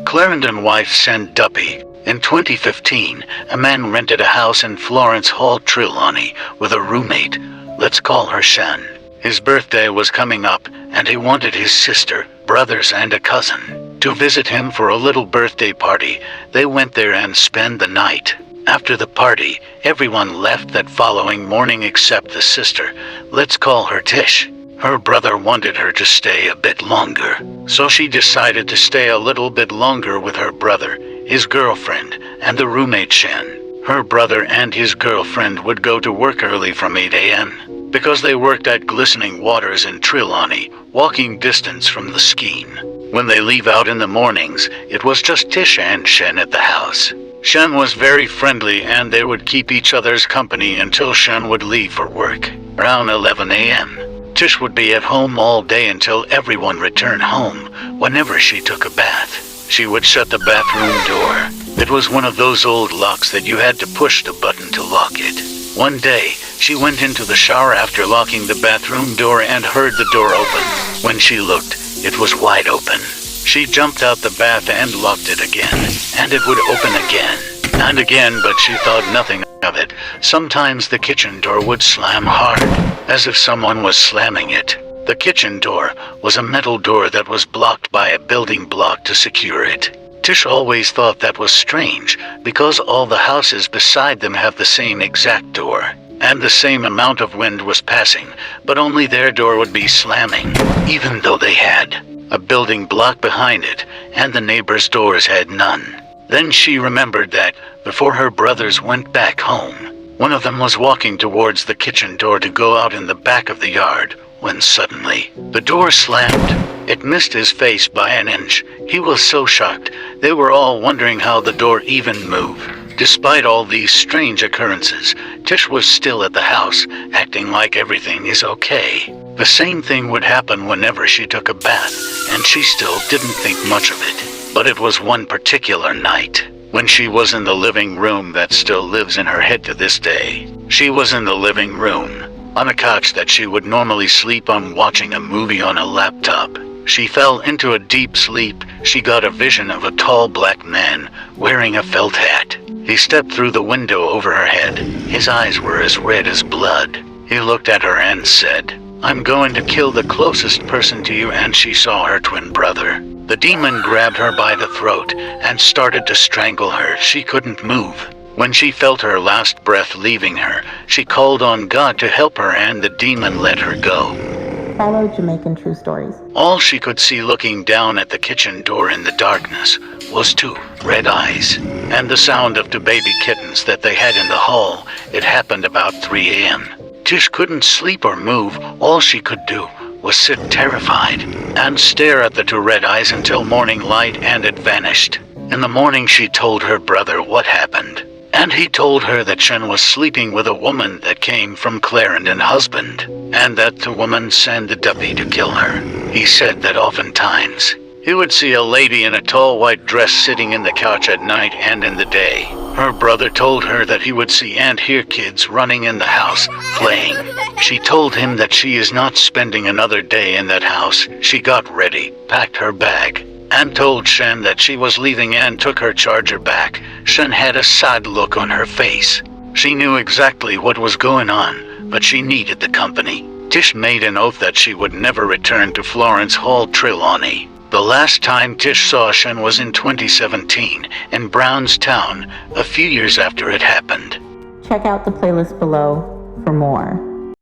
Clarendon wife sent Duppy. In 2015, a man rented a house in Florence Hall, Trelawney, with a roommate. Let's call her Shan. His birthday was coming up, and he wanted his sister, brothers, and a cousin to visit him for a little birthday party. They went there and spent the night. After the party, everyone left that following morning except the sister. Let's call her Tish. Her brother wanted her to stay a bit longer, so she decided to stay a little bit longer with her brother, his girlfriend, and the roommate Shan. Her brother and his girlfriend would go to work early from 8 a.m. because they worked at Glistening Waters in Trelawney, walking distance from the scheme. When they leave out in the mornings, it was just Tish and Shan at the house. Shan was very friendly and they would keep each other's company until Shan would leave for work. Around 11 a.m., Tish would be at home all day until everyone returned home. Whenever she took a bath, she would shut the bathroom door. It was one of those old locks that you had to push the button to lock it. One day, she went into the shower after locking the bathroom door and heard the door open. When she looked, it was wide open. She jumped out the bath and locked it again, and it would open again and again, but she thought nothing of it. Sometimes the kitchen door would slam hard, as if someone was slamming it. The kitchen door was a metal door that was blocked by a building block to secure it. Tish always thought that was strange, because all the houses beside them have the same exact door, and the same amount of wind was passing, but only their door would be slamming, even though they had a building block behind it, and the neighbors' doors had none. Then she remembered that, before her brothers went back home, one of them was walking towards the kitchen door to go out in the back of the yard, when suddenly, the door slammed. It missed his face by an inch. He was so shocked. They were all wondering how the door even moved. Despite all these strange occurrences, Tish was still at the house, acting like everything is okay. The same thing would happen whenever she took a bath, and she still didn't think much of it. But it was one particular night, when she was in the living room that still lives in her head to this day. She was in the living room, on a couch that she would normally sleep on, watching a movie on a laptop. She fell into a deep sleep. She got a vision of a tall black man wearing a felt hat. He stepped through the window over her head. His eyes were as red as blood. He looked at her and said, "I'm going to kill the closest person to you," and she saw her twin brother. The demon grabbed her by the throat and started to strangle her. She couldn't move. When she felt her last breath leaving her, she called on God to help her, and the demon let her go. Follow Jamaican True Stories. All she could see looking down at the kitchen door in the darkness was two red eyes, and the sound of two baby kittens that they had in the hall. It happened about 3 a.m. Tish couldn't sleep or move. All she could do was sit terrified and stare at the two red eyes until morning light, and it vanished. In the morning she told her brother what happened, and he told her that Shan was sleeping with a woman that came from Clarendon husband, and that the woman sent the Duppy to kill her. He said that oftentimes he would see a lady in a tall white dress sitting in the couch at night and in the day. Her brother told her that he would see and hear kids running in the house, playing. She told him that she is not spending another day in that house. She got ready, packed her bag, and told Shan that she was leaving and took her charger back. Shan had a sad look on her face. She knew exactly what was going on, but she needed the company. Tish made an oath that she would never return to Florence Hall, Trelawney. The last time Tish saw Shan was in 2017 in Brownstown, a few years after it happened. Check out the playlist below for more.